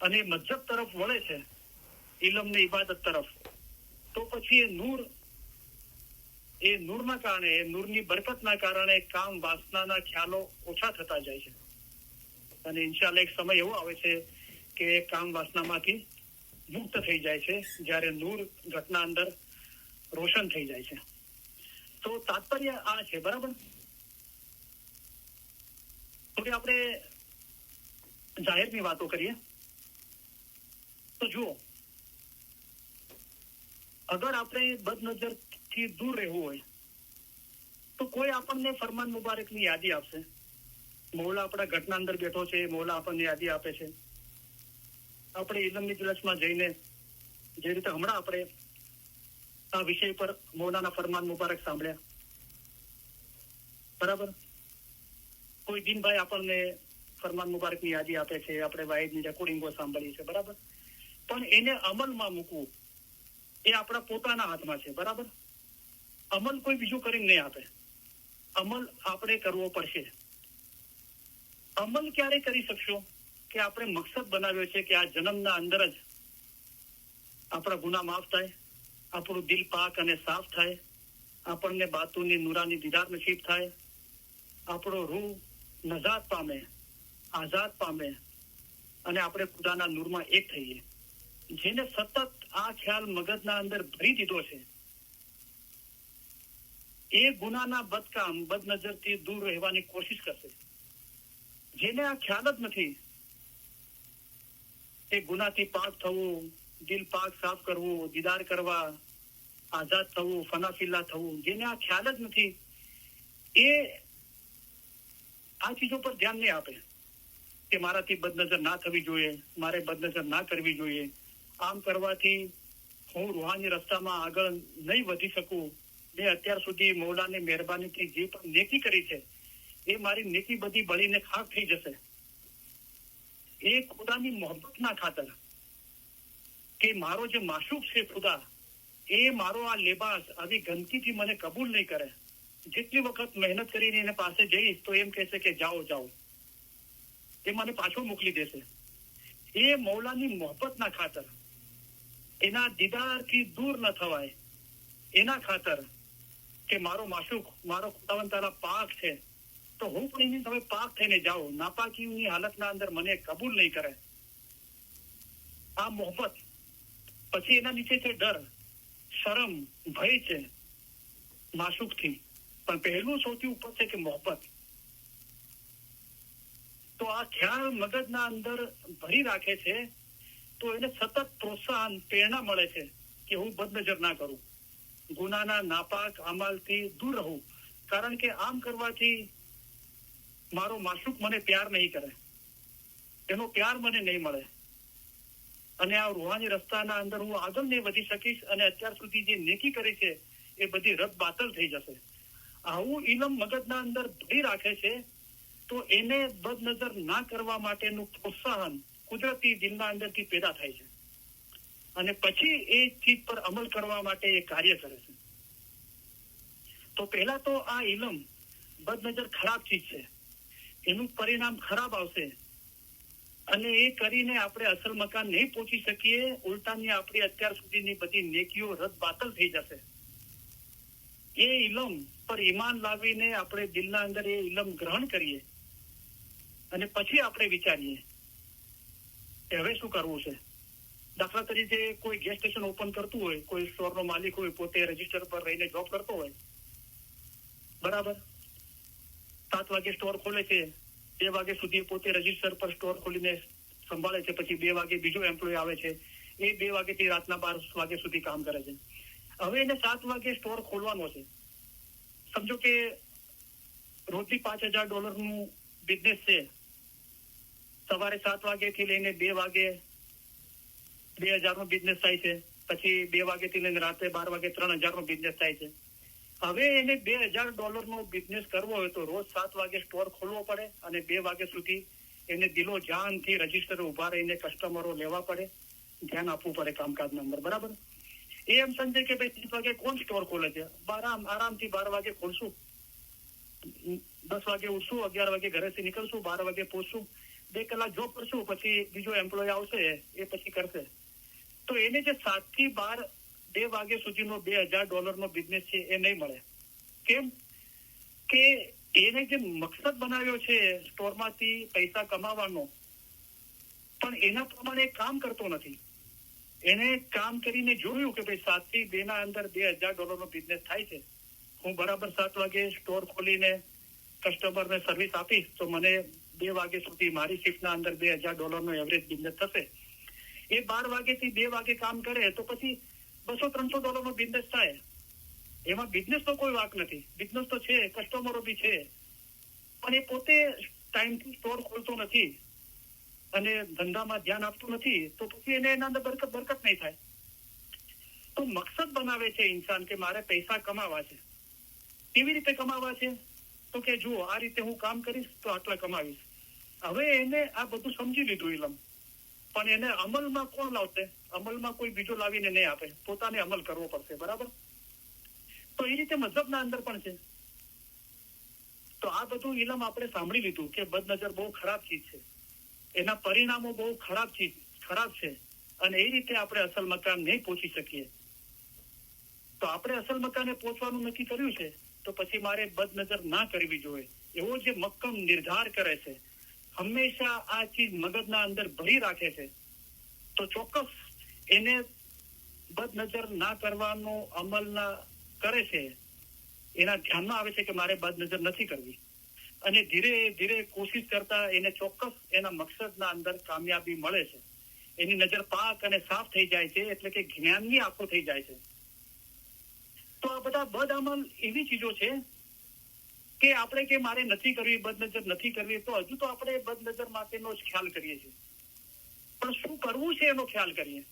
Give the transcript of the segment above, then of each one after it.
અને મસ્જિદ તરફ વળે છે, ઇલમની ઇબાદત તરફ, તો પછી એ નૂરના કારણે, એ નૂરની બરકતના કારણે કામ વાસનાના ખ્યાલો ઓછા થતા જાય છે. અને ઇન્શાલ્લાહ એક સમય એવો આવે છે કે કામ વાસનામાંથી મુક્ત થઈ જાય છે, જ્યારે નૂર ઘટના અંદર રોશન થઈ જાય છે. તો તાત્પર્ય આ છે, બરાબર. થોડી આપણે જાહેરની વાતો કરીએ. તો જુઓ, અગર આપણે બદનજરથી દૂર રહેવું હોય તો કોઈ આપણને ફરમાન મુબારકની યાદી આપશે. મૌલા આપણા ઘટના અંદર બેઠો છે, મૌલા આપણને યાદી આપે છે. આપણે ઇલમની જલસમાં જઈને જે રીતે હમણાં આપણે આ વિષય પર મૌલાના ફરમાન મુબારક સાંભળ્યા, બરાબર. કોઈ દિનભાઈ આપણને ફરમાન મુબારકની યાદી આપે છે, આપણે વાહિદની રેકોર્ડિંગો સાંભળીએ છે, બરાબર. પણ એને અમલમાં મૂકવું એ આપણા પોતાના હાથમાં છે, બરાબર. અમલ કોઈ બીજું કરીને નહીં આપે, અમલ આપણે કરવો પડશે. અમલ ક્યારે કરી શકશો કે આપણે મકસદ બનાવ્યો છે કે આ જન્મના અંદર જ આપણા ગુના માફ થાય, આપણું દિલ પાક અને સાફ થાય, આપણને બાતુની નુરાની દીદાર નસીબ થાય, આપણો રૂહ નજાત પામે, આઝાદ પામે અને આપણે ખુદાના નૂરમાં એક થઈએ. જેને સતત આ ખ્યાલ મગજના અંદર ભરી દીધો છે, એ ગુનાના બદકામ, બદનજરથી દૂર રહેવાની કોશિશ કરશે. જેને આ ખ્યાલ જ નથી એ ગુનાથી પાક થવું, દિલ પાક સાફ કરવું, દીદાર કરવા, આઝાદ થવું, ફનાફિલ્લા થવું, જેને આ ખ્યાલ જ નથી એ આ ચીજો પર ધ્યાન નહીં આપે કે મારાથી બદનજર ના થવી જોઈએ, મારે બદનજર ના કરવી જોઈએ, આમ કરવાથી હું રૂહાની રસ્તામાં આગળ નહીં વધી શકું, મેં અત્યાર સુધી મૌલાની મહેરબાનીથી જે પણ નેકી કરી છે એ મારી નેકી બધી બળીને ખાક થઈ જશે. એ ખુદાની મોહબ્બતના ખાતર કે મારો જે માશુક છે ખુદા, એ મારો આ લેબાસ આવી ગંદકીથી મને કબૂલ નહીં કરે. જેટલી વખત મહેનત કરીને એને પાસે જઈશ તો એમ કહેશે કે જાઓ જાઓ, એ મને પાછો મોકલી દેશે. એ મૌલાની મોહબ્બતના ખાતર, એના દીદારથી દૂર ન થવાય એના ખાતર કે મારો માશુક, મારો ખુદાવંદ તારા પાક છે, તો હું પણ એની તમે પાક થઈને જાઓ, નાપાકીની હાલતના અંદર મને કબૂલ નહીં કરે. આ મોહબ્બત. પછી એના નીચે છે ડર, શરમ, ભય છે માશુકથી, પણ પહેલું સૌથી ઉપર છે કે મોહબ્બત. તો આ ખ્યાલ મગજના અંદર ભરી રાખે છે તો એને સતત પ્રોત્સાહન, પ્રેરણા મળે છે કે હું બદનજર ના કરું, ગુનાના નાપાક અમલથી દૂર રહું, કારણ કે આમ કરવાથી મારો માશુક મને પ્યાર નહીં કરે, એનો પ્યાર મને નહીં મળે અને આ રૂહાની રસ્તાના અંદર હું આગળ નહીં વધી શકીશ અને અત્યાર સુધી જે નેકી કરી છે એ બધી રદ બાતલ થઈ જશે. આવું ઇલમ મગજના અંદર ભરી રાખે છે તો એને બદનજર ના કરવા માટેનું પ્રોત્સાહન કુદરતી દિલના અંદરથી પેદા થાય છે અને પછી એ ચીજ પર અમલ કરવા માટે એ કાર્ય કરે છે. તો પહેલા તો આ ઇલમ, બદનજર ખરાબ ચીજ છે, એનું પરિણામ ખરાબ આવશે અને એ કરીને આપણે અસલ મકાન નહીં પહોંચી શકીએ, ઉલટાની આપણી અત્યાર સુધીની બધી નેકીઓ રદ બાતલ થઈ જશે. એ ઇલમ પર ઈમાન લાવીને આપણે દિલના અંદર એ ઇલમ ગ્રહણ કરીએ અને પછી આપણે વિચારીએ કે હવે શું કરવું છે. દાખલા તરીકે કોઈ ગેસ સ્ટેશન ઓપન કરતું હોય, કોઈ સ્ટોરનો માલિક હોય, પોતે રજીસ્ટર પર રહીને જોબ કરતો હોય, બરાબર. 7 વાગે સ્ટોર ખોલે છે, 2 વાગે સુધી પોતે રજીસ્ટર પર સ્ટોર ખોલીને સંભાળે છે, પછી 2 વાગે બીજો એમ્પ્લોય આવે છે, એ 2 વાગેથી રાતના 12 વાગે સુધી કામ કરે છે. હવે એને 7 વાગે સ્ટોર ખોલવાનો છે. સમજો કે રોજની $5,000 બિઝનેસ છે. સવારે 7 વાગ્યાથી લઈને 2 વાગે 2,000 બિઝનેસ થાય છે, પછી 2 વાગ્યાથી લઈને રાત્રે 12 વાગે 3,000 બિઝનેસ થાય છે. હવે એને $2,000 બિઝનેસ કરવો હોય તો રોજ 7 વાગે સ્ટોર ખોલવો પડે અને 2 વાગ્યા સુધી એને દિલો જાનથી રજીસ્ટર ઉભા રહીને કસ્ટમરો લેવા પડે, ધ્યાન આપવું પડે કામકાજના અંદર, બરાબર. એ એમ સમજે કે ભાઈ 30 વાગે કોણ સ્ટોર ખોલે છે, આરામથી 12 વાગે ખોલશું, 10 વાગે ઉઠશું, 11 વાગે ઘરેથી નીકળશું, 12 વાગે પહોંચશું, 2 કલાક જોબ કરશું, પછી બીજો એમ્પ્લોય આવશે એ પછી કરશે. તો એને જે 7 થી 12 2 વાગ્યા સુધીનો $2000 બિઝનેસ છે એ નહીં મળે. કેમ કે એને જે મકસદ બનાવ્યો છે સ્ટોરમાંથી પૈસા કમાવાનો, પણ એના પ્રમાણે કામ કરતો નથી. એને કામ કરીને જોયું કે ભાઈ 7 થી 2 ના અંદર $2000 બિઝનેસ થાય છે. હું બરાબર 7 વાગે સ્ટોર ખોલીને કસ્ટમરને સર્વિસ આપીશ તો મને 2 વાગ્યા સુધી મારી શિફ્ટના અંદર $2000 એવરેજ બિઝનેસ થશે. એ 12 વાગ્યાથી 2 વાગે કામ કરે તો પછી $200-300 બિઝનેસ થાય. એમાં બિઝનેસ તો કોઈ વાક નથી. બિઝનેસ તો છે, કસ્ટમરો બી છે, પણ એ પોતે ટાઈમથી સ્ટોર ખોલતો નથી અને ધંધામાં ધ્યાન આપતું નથી, તો પછી એને એના અંદર બરકત નહીં થાય. તો મકસદ બનાવે છે ઇન્સાન કે મારે પૈસા કમાવા છે. કેવી રીતે કમાવા છે? તો કે જુઓ, આ રીતે હું કામ કરીશ તો આટલા કમાવીશ. હવે એને આ બધું સમજી લીધું ઇલમ, પણ એને અમલમાં કોણ લાવશે? અમલમાં કોઈ બીજો લાવીને નહીં આપે, પોતાને અમલ કરવો પડશે. બરાબર? તો એ રીતે મઝહબના અંદર પણ છે. તો આ બધું ઇલમ આપણે સાંભળી લીધું કે બદનજર બહુ ખરાબ ચીજ છે, એના પરિણામો બહુ ખરાબ છે, અને એ રીતે આપણે અસલ મકાન નહીં પહોંચી શકીએ. તો આપણે અસલ મકાને પહોંચવાનું નક્કી કર્યું છે તો પછી મારે બદનજર ના કરવી જોઈએ, એવો જે મક્કમ નિર્ધાર કરે છે, હંમેશા આ ચીજ મગજના અંદર ભરી રાખે છે, તો ચોક્કસ એને બદનજર ના કરવાનો અમલ ના કરે છે. એના ધ્યાનમાં આવે છે કે મારે બદનજર નથી કરવી, અને ધીરે ધીરે કોશિશ કરતા એને ચોક્કસ એના મકસદના અંદર કામયાબી મળે છે. એની નજર પાક અને સાફ થઈ જાય છે, એટલે કે જ્ઞાનની આંખો થઈ જાય છે. તો આ બધા બદ અમલ એવી ચીજો છે કે આપણે કે મારે નથી કરવી, બદનજર નથી કરવી, તો હજુ તો આપણે બદનજર માટેનો જ ખ્યાલ કરીએ છીએ, પણ શું કરવું છે એનો ખ્યાલ કરીએ.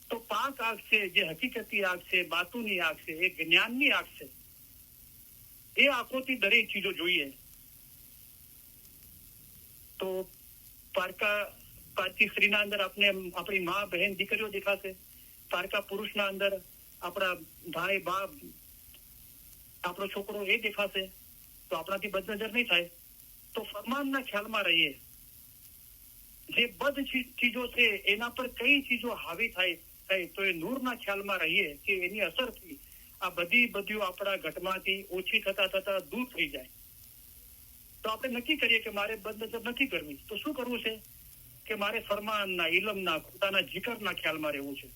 તો પાક આંખ છે, જે હકીકતી આંખ છે, બાતુની આંખ છે, એ જ્ઞાનની આંખ છે. એ આંખોથી દરેક ચીજો જોઈએ. તો પારકી સ્ત્રીના અંદર આપણે આપણી મા, બહેન, દીકરીઓ દેખાશે. પારકા પુરુષના અંદર આપણા ભાઈ, બાપ, આપણો છોકરો એ દેખાશે. તો આપણાથી બદનજર નહીં થાય. તો ફરમાનના ખ્યાલમાં રહીએ. જે બદ ચીજો છે એના પર કઈ ચીજો હાવી થાય તો એ નૂરના ખ્યાલમાં રહીએ કે એની અસરથી આ બધું આપણા ઘટમાંથી ઓછી થતા દૂર થઈ જાય. તો આપણે નક્કી કરીએ કે મારે બદનજર નથી કરવી. તો શું કરવું છે કે મારે ફરમાનના, ઇલમના, ખુદાના જિકરના ખ્યાલમાં રહેવું છે.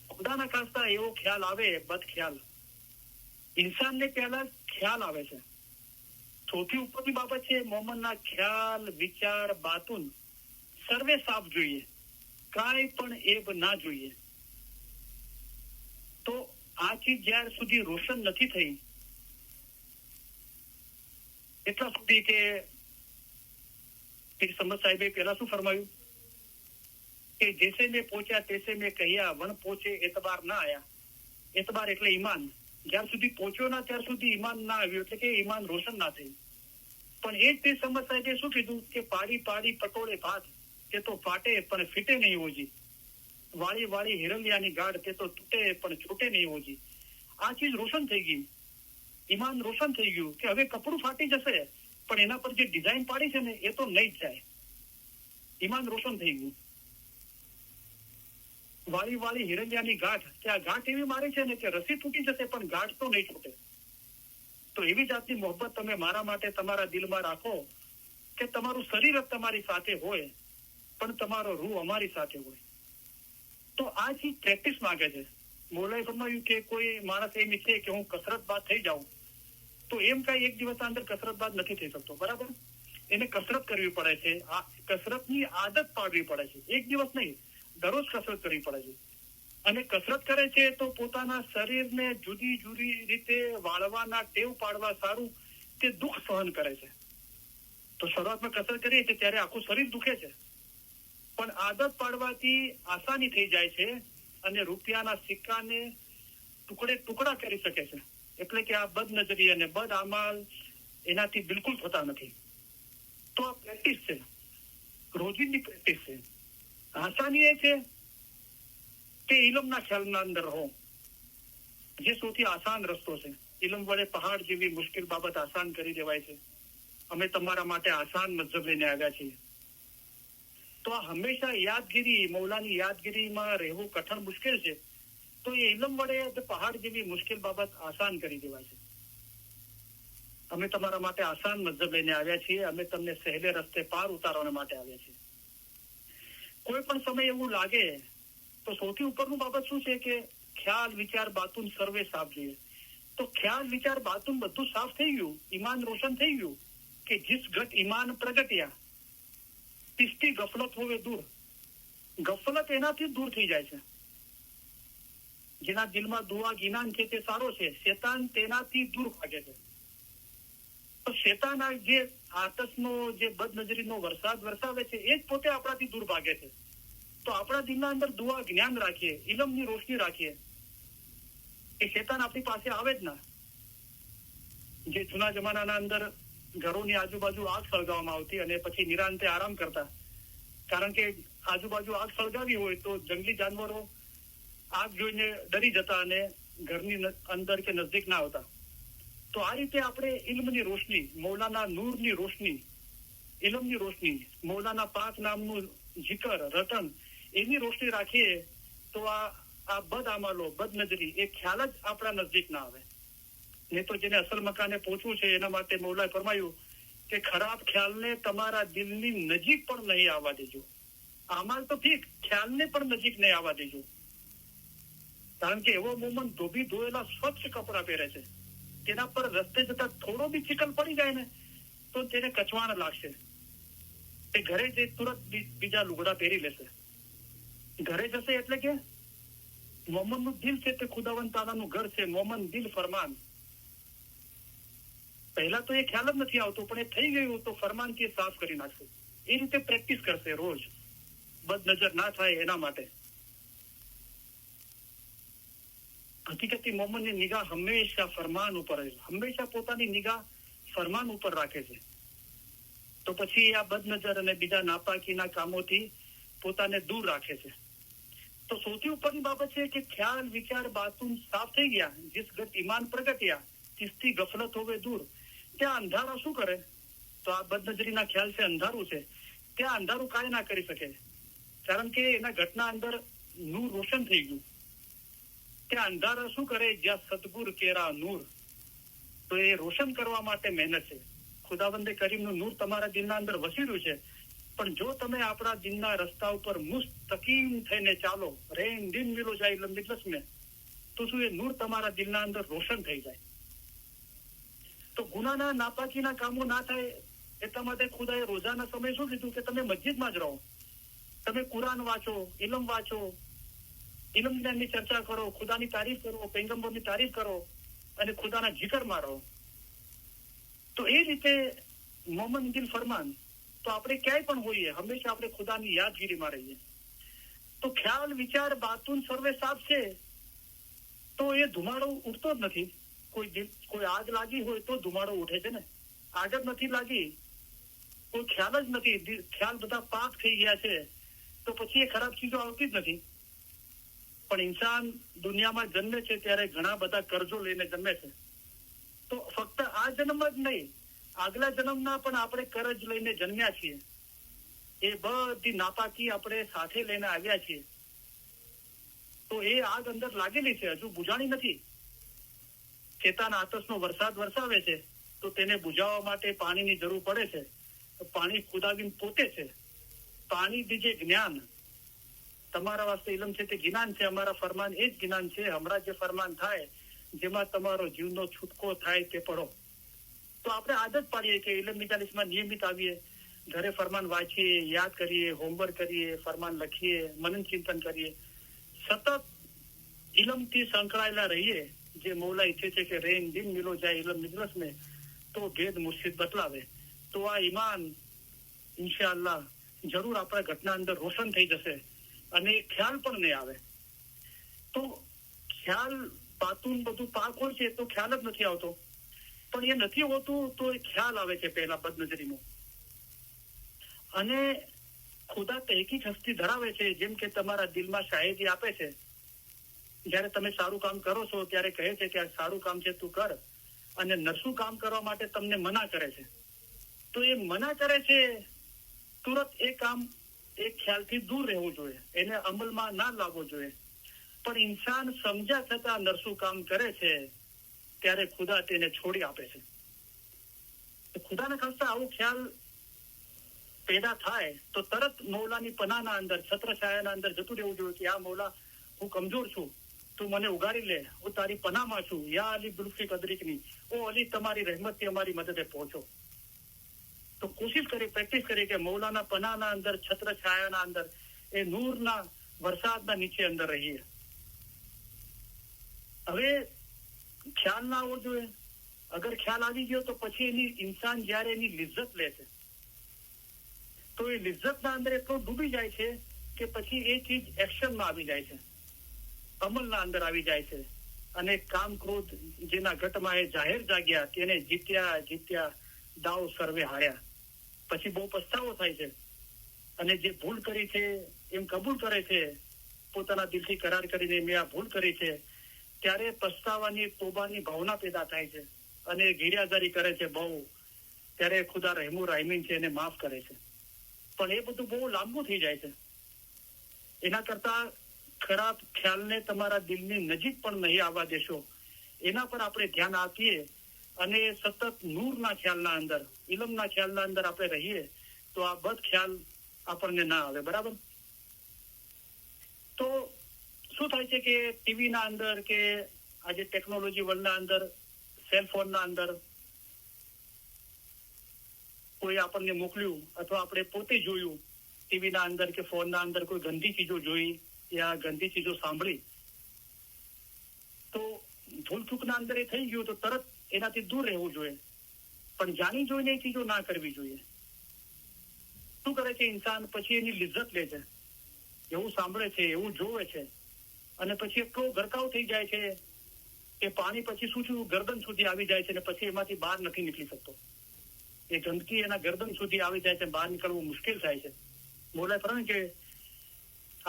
ખુદાના ખાસ્તા એવો ખ્યાલ આવે, બદ ખ્યાલ, ઇન્સાનને પહેલા ખ્યાલ આવે છે. સૌથી ઉપરની બાબત છે મોમનના ખ્યાલ, વિચાર, બાતુન સર્વે સાફ જોઈએ, કાંઈ પણ એબ ના જોઈએ. તો આ ચીજ જ્યાર સુધી રોશન નથી થઈ એટલા સુધી કે સમદ સાહેબે પહેલા શું ફરમાયું કે જૈસે મેં પહોંચ્યા તૈસે મેં કહ્યા, વણ પહોંચે એતબાર ના આયા. એતબાર એટલે ઈમાન. જ્યાર સુધી પહોંચ્યો ના ત્યાર સુધી ઈમાન ના આવ્યું, એટલે કે ઈમાન રોશન ના થયું. પણ એ જ તે સમદ સાહેબે શું કીધું કે પાડી પાડી પટોળે ભાત તે તો ફાટે પણ ફીટે નહીં હોજી, વાળી વાળી હિરલિયાની ગાઢ તે તો તૂટે પણ છૂટે નહીં હોજી. આ ચીજ રોશન થઈ ગઈ, ઈમાન રોશન થઈ ગયું કે હવે કપડું ફાટી જશે પણ એના પર જે ડિઝાઇન પાડી છે ને એ તો નહીં જ જાય. ઈમાન રોશન થઈ ગયું. વાળી વાળી હિરલિયાની ગાંઠ, કે આ ગાંઠ એવી મારે છે ને કે રસી તૂટી જશે પણ ગાંઠ તો નહીં છૂટે. તો એવી જાતની મોહબ્બત તમે મારા માટે તમારા દિલમાં રાખો કે તમારું શરીર જ તમારી સાથે હોય પણ તમારો રૂહ અમારી સાથે હોય. તો આ ચીજ પ્રેક્ટિસ માંગે છે. મોલાએ ફરમાયું કે કોઈ માણસ એમ ઈચ્છે કે હું કસરત બાદ થઈ જાઉં તો એમ કઈ એક દિવસના અંદર કસરત બાદ નથી થઈ શકતો. બરાબર? એને કસરત કરવી પડે છે, આ કસરતની આદત પાડવી પડે છે. એક દિવસ નહીં, દરરોજ કસરત કરવી પડે છે. અને કસરત કરે છે તો પોતાના શરીરને જુદી જુદી રીતે વાળવાના ટેવ પાડવા સારું તે દુઃખ સહન કરે છે. તો શરૂઆતમાં કસરત કરીએ છીએ ત્યારે આખું શરીર દુખે છે, પણ આદત પાડવાથી આસાની થઈ જાય છે અને રૂપિયાના સિક્કાને ટુકડા કરી શકે છે. એટલે કે આ બદનજરી અને બદ આમાલ એનાથી બિલકુલ થતા નથી. તો આ પ્રેક્ટિસ છે, રોજિંદી પ્રેક્ટિસ છે. આસાની એ છે કે ઇલમના ખ્યાલના અંદર રહો, જે સૌથી આસાન રસ્તો છે. ઇલમ વડે પહાડ જેવી મુશ્કેલ બાબત આસાન કરી દેવાય છે. અમે તમારા માટે આસાન મઝહબ લઈને આવ્યા છીએ. તો આ હંમેશા યાદગીરી, મૌલાની યાદગીરીમાં રહેવું કઠણ મુશ્કેલ છે. તો એ ઇલમ વડે પહાડ જેવી મુશ્કેલ બાબત આસાન કરી દેવાય છે. અમે તમારા માટે આસાન મઝહબ લઈને આવ્યા છીએ. અમે તમને સહેલે રસ્તે પાર ઉતારવા માટે આવ્યા છીએ. કોઈ પણ સમય એવું લાગે તો સૌથી ઉપરનું બાબત શું છે કે ખ્યાલ, વિચાર, બાતુન સર્વે સાફ જોઈએ. તો ખ્યાલ, વિચાર, બાતુન બધું સાફ થઈ ગયું, ઈમાન રોશન થઈ ગયું કે જીસ ઘટ ઈમાન પ્રગટ્યા તિસ્તી ગફલત હોવે દૂર. ગફલત એનાથી દૂર થઈ જાય છે. જેના દિલમાં દુઆ ગિનાન છે તે સારો છે, શેતાન તેનાથી દૂર ભાગે છે. તો શેતાન આ જે આતશનો, જે બદનજરીનો વરસાદ વરસાવે છે એ જ પોતે આપણાથી દૂર ભાગે છે. તો આપણા દિલના અંદર દુઆ, જ્ઞાન રાખીએ, ઇલમની રોશની રાખીએ, એ શેતાન આપણી પાસે આવે જ ના. જે જૂના જમાનાના અંદર ઘરોની આજુબાજુ આગ સળગાવવામાં આવતી અને પછી નિરાંતે આરામ કરતા, કારણ કે આજુબાજુ આગ સળગાવી હોય તો જંગલી જાનવરો આગ જોઈને ડરી જતા અને ઘરની અંદર કે નજદીક ના આવતા. તો આ રીતે આપણે ઇલ્મની રોશની, મૌલાના નૂરની રોશની, ઇલમની રોશની, મૌલાના પાક નામનું જિકર, રટન, એની રોશની રાખીએ તો આ બદ આમાલો, બદનજરી એ ખ્યાલ જ આપણા નજદીક ના આવે. ને તો જેને અસલ મકાને પહોંચવું છે એના માટે મૌલાએ ફરમાયું કે ખરાબ ખ્યાલને તમારા દિલની નજીક પણ નહીં આવવા દેજો. અમાલ તો ઠીક, ખ્યાલને પણ નજીક નહીં આવવા દેજો. કારણ કે એવો મોમન ધોબી ધોયેલા સ્વચ્છ કપડા પહેરે છે, તેના પર રસ્તે જતા થોડો બી ચીકલ પડી જાય ને તો તેને કચવાણ લાગશે. એ ઘરે જઈ તુરંત બીજા લુગડા પહેરી લેશે. ઘરે જશે એટલે કે મોમનનું દિલ છે તે ખુદાવંદ તાલાનું ઘર છે. મોમન દિલ ફરમાન. પહેલા તો એ ખ્યાલ જ નથી આવતો, પણ એ થઈ ગયું તો ફરમાનથી સાફ કરી નાખશે. એ રીતે પ્રેક્ટિસ કરશે રોજ, બદનજર ના થાય એના માટે. હકીકતી મોમનની નિગાહ હંમેશા ફરમાન ઉપર, હંમેશા પોતાની નિગાહ ફરમાન ઉપર રાખે છે. તો પછી આ બદનજર અને બીજા નાપાકીના કામોથી પોતાને દૂર રાખે છે. તો સૌથી ઉપરની બાબત છે કે ખ્યાલ, વિચાર, બાતુન સાફ થઈ ગયા, જીસ ગત ઈમાન પ્રગટ્યા તિસ્તી ગફલત હોવે દૂર. ત્યાં અંધારા શું કરે? તો આ બદનજરીના ખ્યાલ છે અંધારું છે. ત્યાં અંધારું કાંઈ ના કરી શકે, કારણ કે એના ઘટના અંદર નૂર રોશન થઈ ગયું. ત્યાં અંધારા શું કરે? જ્યાં સદગુર કેરા નૂર. તો એ રોશન કરવા માટે મહેનત છે. ખુદાવંદે કરીમનું નૂર તમારા દિલના અંદર વસીર્યું છે, પણ જો તમે આપણા દિલના રસ્તા ઉપર મુસ્તકીમ થઈને ચાલો, રેન દિન મિલો જાય લંબિતલસ મેં, તો શું એ નૂર તમારા દિલના અંદર રોશન થઈ જાય. તો ગુનાના, નાપાકીના કામો ના થાય એટલા માટે ખુદાએ રોજાના સમય શું કીધું કે તમે મસ્જિદમાં જ રહો, તમે કુરાન વાંચો, ઇલમ વાંચો, ઇલમ જ્ઞાનની ચર્ચા કરો, ખુદાની તારીફ કરો, પૈગંબરની તારીફ કરો અને ખુદાના જિકરમાં રહો. તો એ રીતે મોમન દિલ ફરમાન. તો આપણે ક્યાંય પણ હોઈએ હંમેશા આપણે ખુદાની યાદગીરીમાં રહીએ. તો ખ્યાલ, વિચાર, બાતુન સર્વે સાફ છે તો એ ધુમાડો ઉઠતો જ નથી. કોઈ આગ લાગી હોય તો ધુમાડો ઉઠે છે ને, આગ જ નથી લાગી, કોઈ ખ્યાલ જ નથી, ખ્યાલ બધા પાક થઈ ગયા છે, તો પછી એ ખરાબ ચીજો આવતી જ નથી. પણ ઇન્સાન દુનિયામાં જન્મે છે ત્યારે ઘણા બધા કરજો લઈને જન્મે છે. તો ફક્ત આ જન્મ જ નહીં, આગલા જન્મના પણ આપણે કરજ લઈને જન્મ્યા છીએ. એ બધી નાપાકી આપણે સાથે લઈને આવ્યા છીએ. તો એ આગ અંદર લાગેલી છે, હજુ બુજાણી નથી. શેતાન આતશનો વરસાદ વરસાવે છે તો તેને બુજાવવા માટે પાણીની જરૂર પડે છે. પાણી ખુદાબીન પોતે છે. પાણી દીજે જ્ઞાન. તમારા વાસ્તે ઇલમ છે તે જ્ઞાન છે, અમારા ફરમાન એ જ જ્ઞાન છે. હમણાં જે ફરમાન થાય જેમાં તમારો જીવનો છૂટકો થાય તે પડો. તો આપણે આદત પાડીએ કે ઇલમ મિજાલિસમાં નિયમિત આવીએ, ઘરે ફરમાન વાંચીએ, યાદ કરીએ, હોમવર્ક કરીએ, ફરમાન લખીએ, મનન ચિંતન કરીએ, સતત ઇલમથી સંકળાયેલા રહીએ. જે મૌલા ઈચ્છે છે કે રેન દિન મિલો જાય ઇલમ મિજલસ મેં, તો ભેદ મુર્શિદ બતલાવે. તો આ ઈમાન ઇન્શાઅલ્લાહ જરૂર આપણા ઘટના અંદર રોશન થઈ જશે અને ખ્યાલ પણ નહીં આવે. તો ખ્યાલ, બાતુન બધું પાક હોય છે તો ખ્યાલ જ નથી આવતો, પણ એ નથી હોતું તો એ ખ્યાલ આવે છે પહેલા બદનજરીનો. અને ખુદા તહેકીક હસ્તી ધરાવે છે, જેમ કે તમારા દિલમાં શાયરી આપે છે. જયારે તમે સારું કામ કરો છો ત્યારે કહે છે કે આ સારું કામ છે તું કર, અને નરસું કામ કરવા માટે તમને મના કરે છે. તો એ મના કરે છે તુરંત એ કામ એ ખ્યાલથી દૂર રહેવું જોઈએ, એને અમલમાં ના લાવવો જોઈએ. પણ ઇન્સાન સમજ્યા છતાં નરસું કામ કરે છે ત્યારે ખુદા તેને છોડી આપે છે. ખુદાના ખાસ્તા આવો ખ્યાલ પેદા થાય તો તરત મૌલાની પનાના અંદર, છત્રછાયાના અંદર જતું રહેવું જોઈએ કે આ મૌલા હું કમજોર છું, તું મને ઉગાડી લે, હું તારી પનામાં છું. યા અલી બુલ્ફી કદરીકની, ઓ અલી તમારી રહેમતથી અમારી મદદે પહોંચો. તો કોશિશ કરી, પ્રેક્ટિસ કરી કે મૌલાના પનાના અંદર, છત્રછાયાના અંદર, એ નૂરના વરસાદના નીચે અંદર રહીએ. હવે ખ્યાલ ના આવવો જોઈએ. અગર ખ્યાલ આવી ગયો તો પછી એની ઇન્સાન જયારે એની લિજ્જત લે છે તો એ લિજ્જતના અંદર એટલો ડૂબી જાય છે કે પછી એ ચીજ એક્શનમાં આવી જાય છે, અમલના અંદર આવી જાય છે. અને કામ ક્રોધ જેના ઘટમાં એ જાહેર જાગ્યા કે એને જીત્યા દાવ સર્વે હાર્યા. પછી બહુ પસ્તાવો થાય છે અને જે ભૂલ કરી છે એમ કબૂલ કરે છે, પોતાના દિલથી કરાર કરીને મેં આ ભૂલ કરી છે, ત્યારે પસ્તાવાની તોબાની ભાવના પેદા થાય છે અને ગીર્યાજારી કરે છે બહુ. ત્યારે ખુદા રહેમુ રાહીમીન છે, એને માફ કરે છે. પણ એ બધું બહુ લાંબુ થઈ જાય છે. એના કરતા ખરાબ ખ્યાલને તમારા દિલની નજીક પણ નહીં આવવા દેશો, એના પર આપણે ધ્યાન આપીએ અને સતત નૂરના ખ્યાલના અંદર, ઇલમના ખ્યાલના અંદર આપણે રહીએ તો આ બદ ખ્યાલ આપણને ના આવે. બરાબર? તો શું થાય છે કે ટીવીના અંદર કે આજે ટેકનોલોજી વર્લ્ડના અંદર, સેલફોનના અંદર કોઈ આપણને મોકલ્યું અથવા આપણે પોતે જોયું ટીવીના અંદર કે ફોનના અંદર કોઈ ગંદી ચીજો જોઈ યા ગંદી ચીજો સાંભળી, તો ભૂલચૂકના અંદર એ થઈ ગયું તો તરત એનાથી દૂર રહેવું જોઈએ. પણ જાણી જોઈને એ ચીજો ના કરવી જોઈએ. શું કરે છે ઇન્સાન? પછી એની લિજ્જત લે છે, એવું સાંભળે છે, એવું જોવે છે અને પછી એટલો ગરકાવ થઈ જાય છે કે પાણી પછી શું થયું, ગરદન સુધી આવી જાય છે અને પછી એમાંથી બહાર નથી નીકળી શકતો. એ ગંદકી એના ગરદન સુધી આવી જાય છે, બહાર નીકળવું મુશ્કેલ થાય છે. બોલે ફરણ કે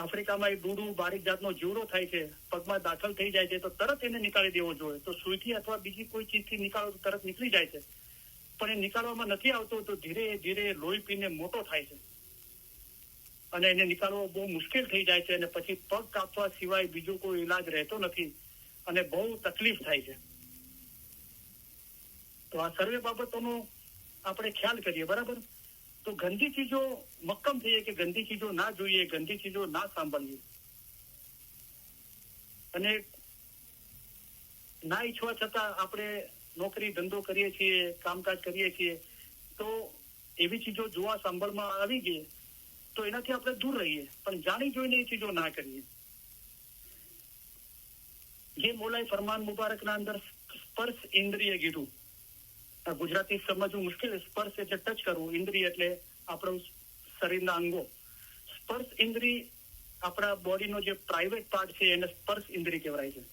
આફ્રિકામાં એક ડૂડું બારીક જાતનો જીવડો થાય છે, પગમાં દાખલ થઈ જાય છે તો તરત એને નીકાળી દેવો જોઈએ. તો સુઈથી અથવા બીજી કોઈ ચીજથી નીકાળો તો તરત નીકળી જાય છે, પણ એ નીકાળવામાં નથી આવતો તો ધીરે ધીરે લોહી પીને મોટો થાય છે અને એને નીકાળવો બહુ મુશ્કેલ થઈ જાય છે અને પછી પગ કાપવા સિવાય બીજો કોઈ ઈલાજ રહેતો નથી અને બહુ તકલીફ થાય છે. તો આ સર્વે બાબતોનો આપણે ખ્યાલ કરીએ. બરાબર? તો ગંદી ચીજો મક્કમ થઈએ કે ગંદી ચીજો ના જોઈએ, ગંદી ચીજો ના સાંભળીએ અને ના ઈચ્છવા છતાં આપણે નોકરી ધંધો કરીએ છીએ, કામકાજ કરીએ છીએ, તો એવી ચીજો જોવા સાંભળમાં આવી ગઈ તો એનાથી આપણે દૂર રહીએ, પણ જાણી જોઈને એ ચીજો ના કરીએ. જે મોલાએ ફરમાન મુબારકના અંદર સ્પર્શ ઇન્દ્રિય કીધું, ગુજરાતી સમજવું મુશ્કેલ. સ્પર્શ એટલે ટચ કરવું, ઇન્દ્રિય એટલે આપણું શરીરના અંગો. સ્પર્શ ઇન્દ્રિય આપણા બોડીનો જે પ્રાઇવેટ પાર્ટ છે એને સ્પર્શ ઇન્દ્રિય કહેવાય છે,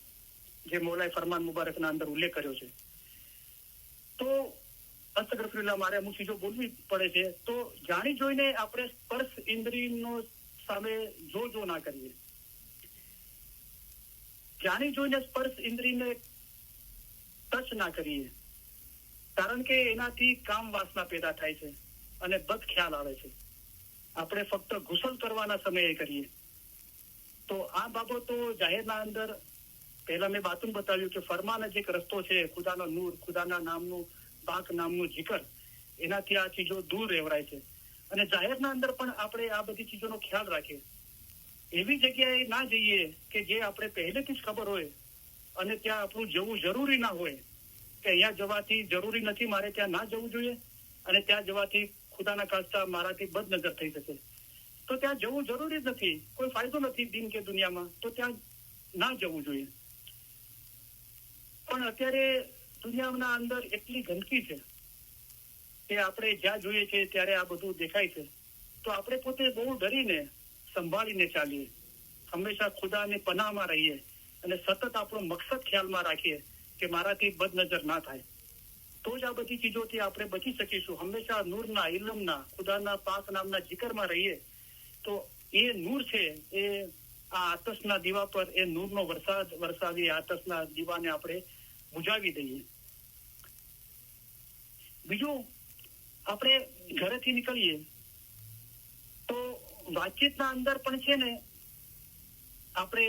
જે મોલાએ ફરમાન મુબારકના અંદર ઉલ્લેખ કર્યો છે. તો અસ્તગફિરુલ્લાહ, મારે અમુક ચીજો બોલવી પડે છે. તો જાણી જોઈને આપણે સ્પર્શ ઇન્દ્રિયનો સામે જો ના કરીએ. જાણી જોઈને સ્પર્શ ઇન્દ્રિયને ટચ ના કરીએ, કારણ કે એનાથી કામ વાસના પેદા થાય છે અને બદ ખ્યાલ આવે છે. આપણે ફક્ત ગુસલ કરવાના સમયે કરીએ. તો આ બાબતો જાહેરના અંદર પહેલા મેં બાતું બતાવ્યું કે ફરમાન જ એક રસ્તો છે, ખુદાનો નૂર, ખુદાના નામનું પાક નામનું જીકર, એનાથી આ ચીજો દૂર રહેવાય છે. અને જાહેરના અંદર પણ આપણે આ બધી ચીજોનો ખ્યાલ રાખીએ. એવી જગ્યાએ ના જઈએ કે જે આપણે પહેલેથી જ ખબર હોય અને ત્યાં આપણું જવું જરૂરી ના હોય કે અહીંયા જવાથી જરૂરી નથી, મારે ત્યાં ના જવું જોઈએ અને ત્યાં જવાથી ખુદાના ખાસ્તા મારાથી બદનજર થઈ શકે, તો ત્યાં જવું જરૂરી જ નથી, કોઈ ફાયદો નથી દિન કે દુનિયામાં, તો ત્યાં ના જવું જોઈએ. પણ અત્યારે દુનિયાના અંદર એટલી ગંદકી છે કે આપણે જ્યાં જોઈએ છે ત્યારે આ બધું દેખાય છે. તો આપણે પોતે બહુ ડરીને સંભાળીને ચાલીએ, હંમેશા ખુદાની પનાહમાં રહીએ અને સતત આપણો મકસદ ખ્યાલમાં રાખીએ કે મારાથી બદનજર ના થાય. તો જ આ બધી ચીજોથી આપણે બચી શકીશું. હંમેશા નૂરના, ઇલમના, ખુદાના પાક નામના જીકરમાં રહીએ તો એ નૂર છે એ આ આતશના દીવા પર એ નૂરનો વરસાદ વરસાવી આતશના દીવાને આપણે બુજાવી દઈએ. બીજું આપણે ઘરેથી નીકળીએ તો વાતચીતના અંદર પણ છે ને આપણે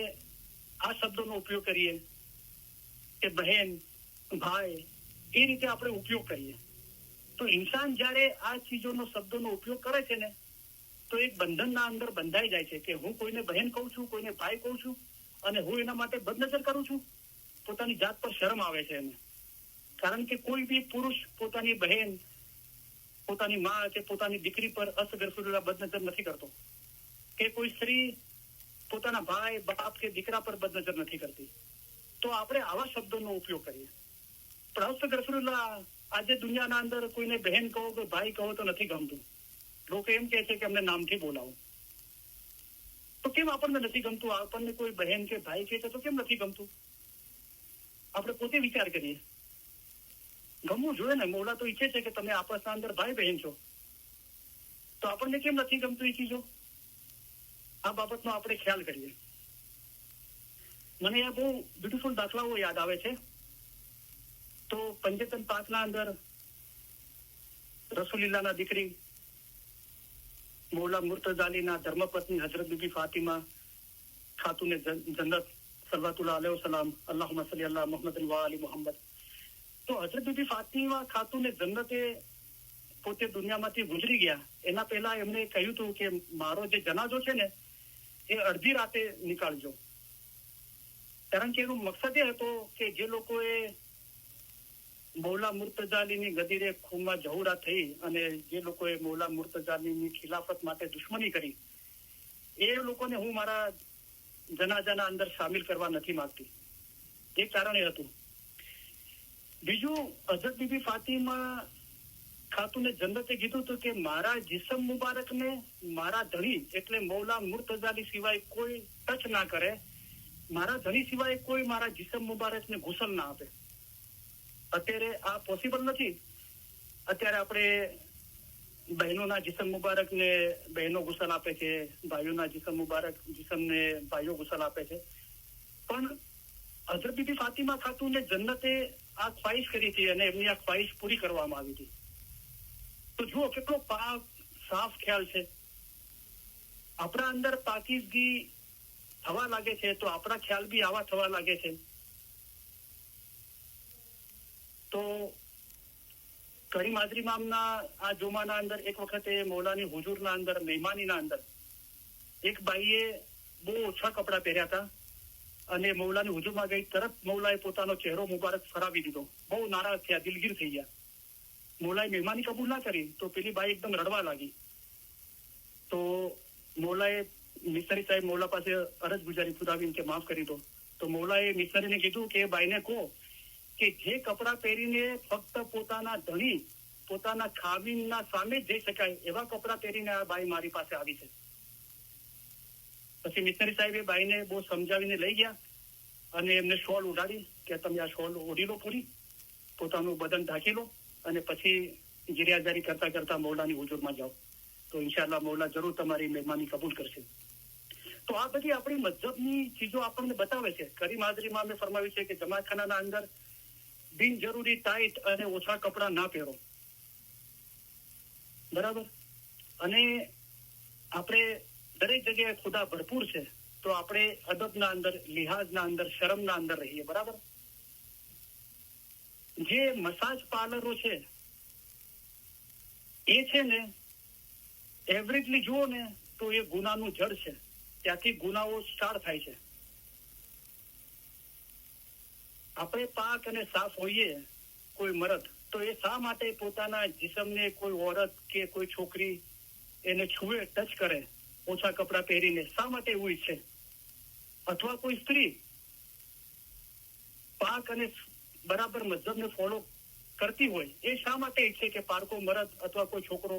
આ શબ્દોનો ઉપયોગ કરીએ કે બહેન, ભાઈ, એ રીતે આપણે ઉપયોગ કરીએ. તો ઇન્સાન જ્યારે આ ચીજોનો શબ્દોનો ઉપયોગ કરે છે ને તો એક બંધનના અંદર બંધાઈ જાય છે કે હું કોઈને બહેન કહું છું, કોઈને ભાઈ કહું છું અને હું એના માટે બદનજર કરું છું. પોતાની જાત પર શરમ આવે છે એને. કારણ કે કોઈ બી પુરુષ પોતાની બહેન, પોતાની માં કે પોતાની દીકરી પર અસગરફુલ્લા બદનજર નથી કરતો, કે કોઈ સ્ત્રી પોતાના ભાઈ, બાપ કે દીકરા પર બદનજર નથી કરતી. તો આપણે આવા શબ્દોનો ઉપયોગ કરીએ. પણ અસગરફુલ્લા આજે દુનિયાના અંદર કોઈને બહેન કહો કે ભાઈ કહો તો નથી ગમતું. લોકો એમ કહે છે કે અમને નામથી બોલાવો. તો કેમ આપણને નથી ગમતું? આપણને કોઈ બહેન કે ભાઈ કહે છે તો કેમ નથી ગમતું? આપણે પોતે વિચાર કરીએ. ગમવું જોઈએ ને. મૌલા તો ઈચ્છે છે કે તમે આપસના અંદર ભાઈ બહેન છો. તો આપણને કેમ નથી ગમતું એ ચીજો? આ બાબતનો આપણે ખ્યાલ કરીએ. મને આ બહુ બ્યુટીફુલ દાખલાઓ યાદ આવે છે. તો પંજતન પાકના અંદર રસુલીલાના દીકરી મૌલા મુર્તઝા અલીના ધર્મપત્ની હજરત બીબી ફાતિમા ખાતુને જન્નત સલ્લલ્લાહુ અલૈહિ વસલ્લમ અલ્લાહુમ્મા સલ્લી અલા મુહમ્મદ વ આલી મુહમ્મદ. તો હજરત બીબી ફાતિમા ખાતુને જન્નતે પોતે દુનિયામાંથી ગુજરી ગયા એના પહેલા એમને કહ્યું હતું કે મારો જે જનાજો છે ને એ અડધી રાતે નીકાળજો. કારણ કે એનો મકસદ એ હતો કે જે લોકોએ મૌલા મુર્તઝા અલીની ગદીરે ખૂનમાં જહુરા થઈ અને જે લોકોએ મૌલા મુર્તઝા અલીની ખિલાફત માટે દુશ્મની કરી એ લોકોને હું મારા જનાજાના અંદર સામેલ કરવા નથી માંગતી. એ કારણ એ હતું. બીજું, હજરત બીબી ફાતિમા ખાતુને જન્નતે કીધું હતું કે મારા જિસમ મુબારકને મારા ધણી એટલે મૌલા મુર્તઝા અલી સિવાય કોઈ ટચ ના કરે. મારા ધણી સિવાય કોઈ મારા જિસમ મુબારકને ગુસલ ના આપે. અત્યારે આ પોસિબલ નથી. અત્યારે આપણે બહેનોના જિસમ મુબારકને બહેનો ગુસલ આપે છે, ભાઈઓના જિસમ મુબારક જિસમને ભાઈઓ ગુસલ આપે છે. પણ હજરત બીબી ફાતિમા ખાતુને જન્નતે આ ખ્વાહિશ કરી હતી અને એમની આ ખ્વાહિશ પૂરી કરવામાં આવી હતી. તો જુઓ કેટલો પાક સાફ ખ્યાલ છે. આપણા અંદર પાકીઝગી થવા લાગે છે તો આપણા ખ્યાલ બી આવા થવા લાગે છે. તો કરીમ હાજરી મામના આ જોમાના અંદર એક વખતે મૌલાની હુજુરના અંદર મહેમાનીના અંદર એક બાઈએ બહુ ઓછા કપડા પહેર્યા હતા અને મૌલાની હુજુરમાં ગઈ તરત મૌલાએ પોતાનો ચહેરો મુબારક ફરાવી દીધો. બહુ નારાજ થયા, દિલગીર થઈ ગયા. મૌલાએ મહેમાની કબૂલ ના કરી તો પેલી બાઈ એકદમ રડવા લાગી. તો મૌલાએ મિસ્ટરી સાહેબ મૌલા પાસે અરજ ગુજારી ખુદાવીને કે માફ કરી દો. તો મૌલાએ મિસ્ટરીને કીધું કે બાઈને કહો કે જે કપડા પહેરીને ફક્ત પોતાના ધણી, પોતાના ખાવીનના સામે જઈ શકાય એવા કપડા પહેરીને આ બાઈ મારી પાસે આવી છે. પછી મિસ્ટરી સાહેબે બાઈને બહુ સમજાવીને લઈ ગયા અને એમને શોલ ઉડાડી કે તમે આ શોલ ઓઢી લો, પૂરી પોતાનું બદન ઢાંકી લો અને પછી ગિરિયાજારી કરતા કરતા મૌલાની હુજુરમાં જાઓ. તો ઇન્શાઅલ્લાહ મૌલા જરૂર તમારી મહેમાની કબૂલ કરશે. તો આ બધી આપણી મજહબની ચીજો આપણને બતાવે છે. કરીમ હાજરીમાં અમે ફરમાવ્યું છે કે જમાખાનાના અંદર બિનજરૂરી ટાઈટ અને ઓછા કપડા ના પહેરો. બરાબર. અને આપણે દરેક જગ્યાએ ખુદા ભરપૂર છે તો આપણે અદબના અંદર, લિહાઝના અંદર, શરમના અંદર રહીએ. બરાબર. જે મસાજ પાર્લરો છે એ છે ને એવરેજલી જુઓ ને તો એ ગુનાનું જડ છે. ત્યાંથી ગુનાઓ સ્ટાર્ટ થાય છે. આપણે પાક અને સાફ હોઈએ કોઈ મરદ તો એ શા માટે પોતાના જિસમને કોઈ ઓરત કે કોઈ છોકરી એને છુએ, ટચ કરે ઓછા કપડા પહેરીને? શા માટે એવું ઈચ્છે? અથવા કોઈ સ્ત્રી પાક અને બરાબર મજહબને ફોલો કરતી હોય એ શા માટે ઈચ્છે કે પારકો મરદ અથવા કોઈ છોકરો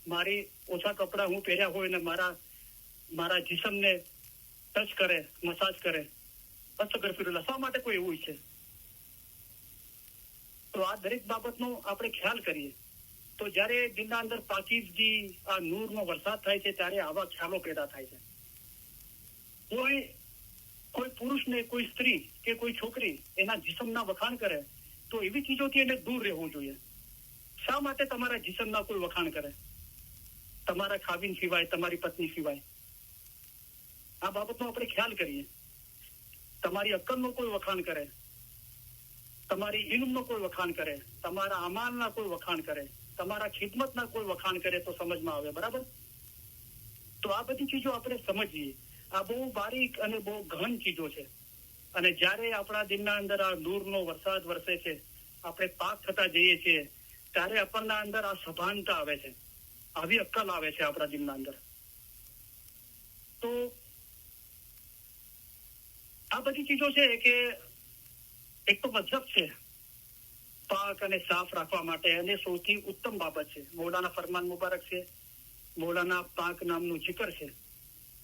મારી ઓછા કપડા હું પહેર્યા હોય ને મારા જિસમને ટચ કરે, મસાજ કરે? અસ્તગફિરુલ્લાહ. શા માટે કોઈ એવું ઈચ્છે? તો આ દરેક બાબતનો આપણે ખ્યાલ કરીએ. તો જ્યારે દિલના અંદર પાકીઝગી, આ નૂરનો વરસાદ થાય છે ત્યારે આવા ખ્યાલો પેદા થાય છે. કોઈ પુરુષને, કોઈ સ્ત્રી કે કોઈ છોકરી એના જિસમના વખાણ કરે તો એવી ચીજોથી એને દૂર રહેવું જોઈએ. શા માટે તમારા જીસમના કોઈ વખાણ કરે? તમારા ખાવીન સિવાય, તમારી પત્ની સિવાય. આ બાબતનો આપણે ખ્યાલ કરીએ. તમારી અક્કલનો કોઈ વખાણ કરે, તમારી ઇલ્મનો કોઈ વખાણ કરે, તમારા અમાલના કોઈ વખાણ કરે, તમારા ખિદમતના કોઈ વખાણ કરે તો સમજમાં આવે. બરાબર? તો આ બધી ચીજો આપણે સમજીએ. આ બહુ બારીક અને બહુ ગહન ચીજો છે. અને જ્યારે આપણા દિલના અંદર આ નૂરનો વરસાદ વરસે છે, આપણે પાક થતા જઈએ છીએ, ત્યારે આપણના અંદર આ સભાનતા આવે છે, આવી અક્કલ આવે છે આપણા દિલના અંદર. તો આ બધી ચીજો છે કે એક તો મતલબ છે પાક અને સાફ રાખવા માટે, અને સૌથી ઉત્તમ બાબત છે. મૌલાના ફરમાન મુબારક છે, મૌલાના પાક નામનું જિકર છે.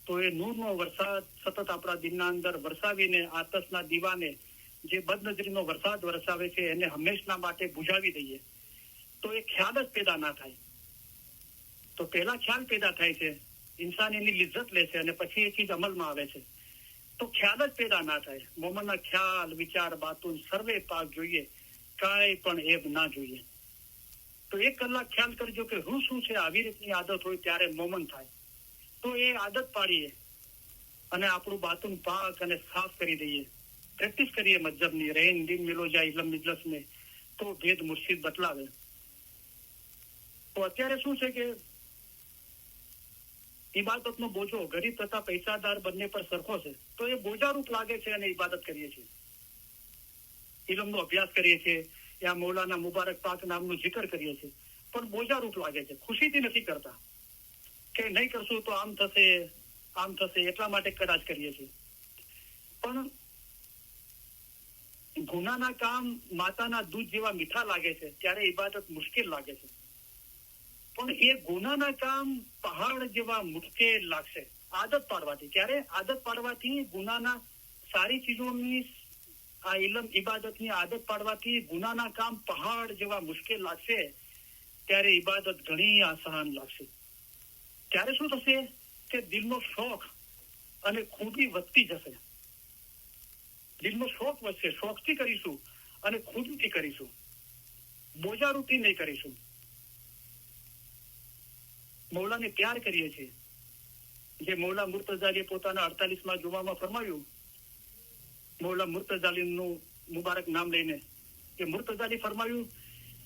તો એ નૂરનો વરસાદ સતત આપણા દિલના અંદર વરસાવીને આતશના દીવાને, જે બદનજરીનો વરસાદ વરસાવે છે, એને હંમેશના માટે બુઝાવી દઈએ તો એ ખ્યાલ જ પેદા ના થાય. તો પહેલા ખ્યાલ પેદા થાય છે, ઇન્સાન એની લિજ્જત લે છે અને પછી એ ચીજ અમલમાં આવે છે. તો ખ્યાલ જ પેદા ના થાય. મોમનના ખ્યાલ, વિચાર, બાતુન સર્વે પાક જોઈએ, કાંઈ પણ એબ ના જોઈએ. તો 1 કલાક ખ્યાલ કરજો કે હું શું છે. આવી રીતની આદત હોય ત્યારે મોમન થાય. તો એ આદત પાડીએ અને આપણું બાતુન પાક અને સાફ કરી દઈએ. પ્રેક્ટિસ કરીએ મજ્જબની. રહેન દિન મિલો જાય ઇલમ મિજલસ ને, તો ભેદ મુર્શિદ બતલાવે. તો અત્યારે શું છે કે ઇબાદતનો બોજો ગરીબ તથા પૈસાદાર બંને પર સરખો છે. તો એ બોજારૂપ લાગે છે અને ઇબાદત કરીએ છીએ, ઇલમનો અભ્યાસ કરીએ છીએ, યા મૌલાના મુબારક પાક નામનું જિકર કરીએ છીએ, પણ બોજારૂપ લાગે છે. ખુશીથી નથી કરતા કે નહીં કરશું તો આમ થશે, આમ થશે, એટલા માટે કદાચ કરીએ છીએ. પણ ગુનાના કામ માતાના દૂધ જેવા મીઠા લાગે છે ત્યારે ઇબાદત મુશ્કેલ લાગે છે. પણ એ ગુનાના કામ પહાડ જેવા મુશ્કેલ લાગશે આદત પાડવાથી. ક્યારે? આદત પાડવાથી ગુનાના સારી ચીજોની, આ ઇલમ ઇબાદતની આદત પાડવાથી ગુનાના કામ પહાડ જેવા મુશ્કેલ લાગશે, ત્યારે ઇબાદત ઘણી આસાન લાગશે. ત્યારે શું થશે કે દિલનો શોખ અને ખૂબી વધતી જશે. દિલનો શોખ વધશે. શોખથી કરીશું અને ખૂબીથી કરીશું, બોજારૂપથી નહીં કરીશું. મૌલાને પ્યાર કરીએ છીએ. જે મૌલા મુર્તઝાલીએ પોતાના 48માં જુમામાં ફરમાવ્યું, મૌલા મુર્તઝાલીનું મુબારક નામ લઈને, કે મુર્તઝાલી ફરમાવ્યું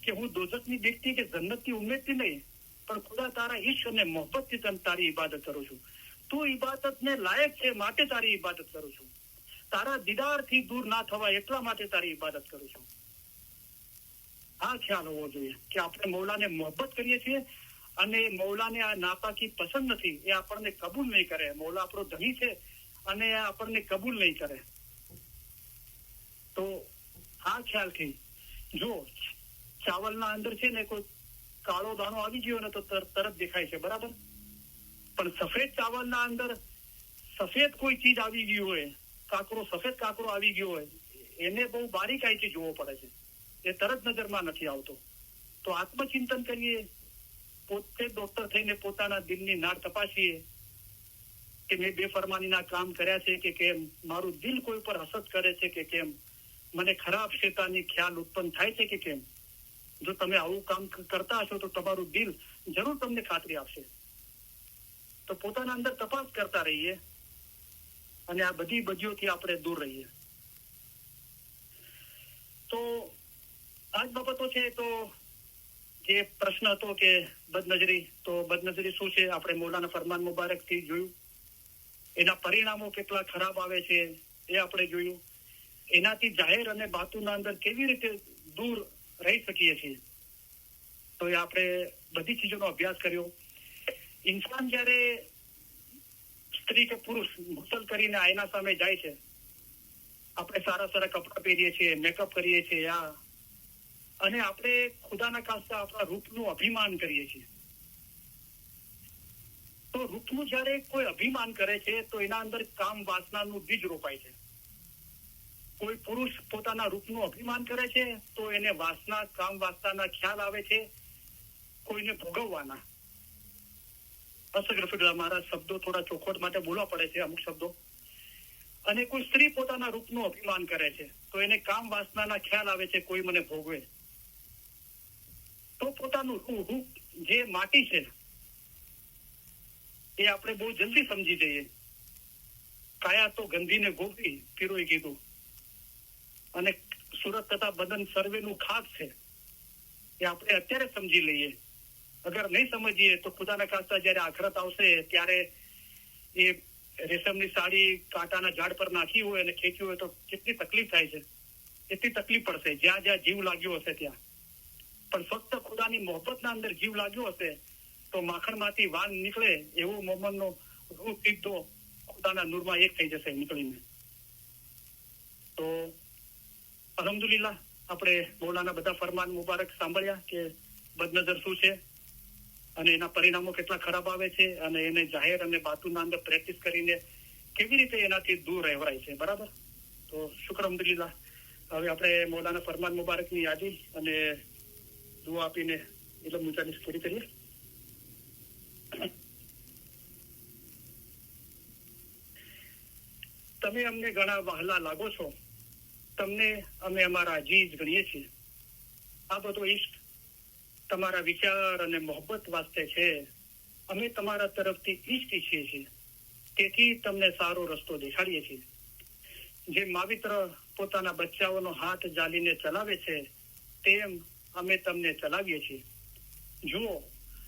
કે હું દોઝખની બીકથી કે જન્નતની ઉમ્મીદથી નહીં, પણ ખુદા તારા ઈશ્ક અને મોહબ્બતથી તારી ઇબાદત કરું છું. તું ઇબાદતને લાયક છે માટે તારી ઇબાદત કરું છું. તારા દીદારથી દૂર ના થવા એટલા માટે તારી ઇબાદત કરું છું. આ ખ્યાલ હોવો જોઈએ કે આપણે મૌલાને મોહબ્બત કરીએ છીએ અને મૌલાને આ નાપાકી પસંદ નથી, એ આપણને કબૂલ નહીં કરે. મૌલા આપણો ધણી છે અને આપણને કબૂલ નહીં કરે. તો આ ખ્યાલથી જો ચાવલના અંદર છે ને કોઈ કાળો દાણો આવી ગયો ને તો તરત દેખાય છે. બરાબર? પણ સફેદ ચાવલના અંદર સફેદ કોઈ ચીજ આવી ગયું હોય, કાકરો, સફેદ કાકરો આવી ગયો હોય, એને બહુ બારીકાઈથી જોવો પડે છે. એ તરત નજરમાં નથી આવતો. તો આત્મચિંતન કરીએ, પોતે ડોક્ટર થઈને પોતાના દિલની નાડ તપાસીએ કે મેં બેફરમાનીના કામ કર્યા છે કે કેમ, મારું દિલ કોઈ પર હસદ કરે છે કે કેમ, મને ખરાબ શેતાની ખ્યાલ ઉત્પન્ન થાય છે કે કેમ. જો તમે આવું કામ કરતા હશો તો તમારું દિલ જરૂર તમને ખાતરી આપશે. તો પોતાના અંદર તપાસ કરતા રહીએ અને આ બધી બદીઓથી આપણે દૂર રહીએ. તો આ જ બાબતો છે. તો જે પ્રશ્ન હતો કે બદનજરી, તો બદનજરી શું છે આપણે મૌલાના ફરમાન મુબારકથી જોયું. એના પરિણામો કેટલા ખરાબ આવે છે એ આપણે જોયું. એનાથી જાહેર અને બાતુના અંદર કેવી રીતે દૂર રહી શકીએ છીએ, તો એ આપણે બધી ચીજોનો અભ્યાસ કર્યો. ઇન્સાન જયારે સ્ત્રી કે પુરુષ ગુસલ કરીને આયના સામે જાય છે, આપણે સારા સારા કપડા પહેરીએ છીએ, મેકઅપ કરીએ છીએ, અને આપણે ખુદાના ખાસ્તા આપણા રૂપનું અભિમાન કરીએ છીએ. તો રૂપનું જયારે કોઈ અભિમાન કરે છે તો એના અંદર કામ વાસનાનું બીજ રોપાય છે. કોઈ પુરુષ પોતાના રૂપનું અભિમાન કરે છે તો એને વાસના, કામ વાસનાના ખ્યાલ આવે છે કોઈને ભોગવવાના. અસગ્રફિડા, મારા શબ્દો થોડા ચોખવટ માટે બોલવા પડે છે અમુક શબ્દો. અને કોઈ સ્ત્રી પોતાના રૂપનું અભિમાન કરે છે તો એને કામ વાસનાના ખ્યાલ આવે છે કોઈ મને ભોગવે. તો પોતાનું રૂપ જે માટી છે એ આપણે બહુ જલ્દી સમજી જઈએ. કાયા તો ગંધીને ગોપી પીરોએ કીધું, અને સુરત તથા બદન સર્વેનું ખાસ છે એ આપણે અત્યારે સમજી લઈએ. અગર નહીં સમજીએ તો ખુદાના ખાસ્તા જયારે આખરત આવશે ત્યારે એ રેશમની સાડી કાંટાના ઝાડ પર નાખી હોય અને ખેંચી હોય તો કેટલી તકલીફ થાય છે, એટલી તકલીફ પડશે જ્યાં જ્યાં જીવ લાગ્યો હશે ત્યાં. પણ ફક્ત ખુદાની મોહબ્બતના અંદર જીવ લાગ્યો હશે તો માખણમાંથી વાન નીકળે એવો મોહમ્મદનો રૂહ સીધો ખુદાના નૂરમાં એક થઈ જશે નીકળીને. તો અલ્હમ્દુલિલ્લાહ આપણે મૌલાના બધા ફરમાન મુબારક સાંભળ્યા કે બદનજર શું છે અને એના પરિણામો કેટલા ખરાબ આવે છે, અને એને જાહેર અને બાતુના અંદર પ્રેક્ટિસ કરીને કેવી રીતે એનાથી દૂર રહેવાય છે. બરાબર. તો શુક્ર અલ્હમ્દુલિલ્લાહ. હવે આપણે મૌલાના ફરમાન મુબારકની યાદી અને દુઆ આપીને ઇલ્મ મુજાલિસ પૂરી કરીએ. તમે અમને ઘણા વહાલા લાગો છો, તમને અમે અમારા અજીજ ગણીએ છીએ. આ બધો ઈશ્ક તમારા વિચાર અને મોહબ્બત વાસ્તે છે. અમે તમારા તરફથી ઈશ્ક ઈચ્છીએ છીએ, તેથી તમને સારો રસ્તો દેખાડીએ છીએ. જે માવિત્ર પોતાના બચ્ચાઓનો હાથ જાલીને ચલાવે છે તેમ અમે તમને ચલાવીએ છીએ. જુઓ,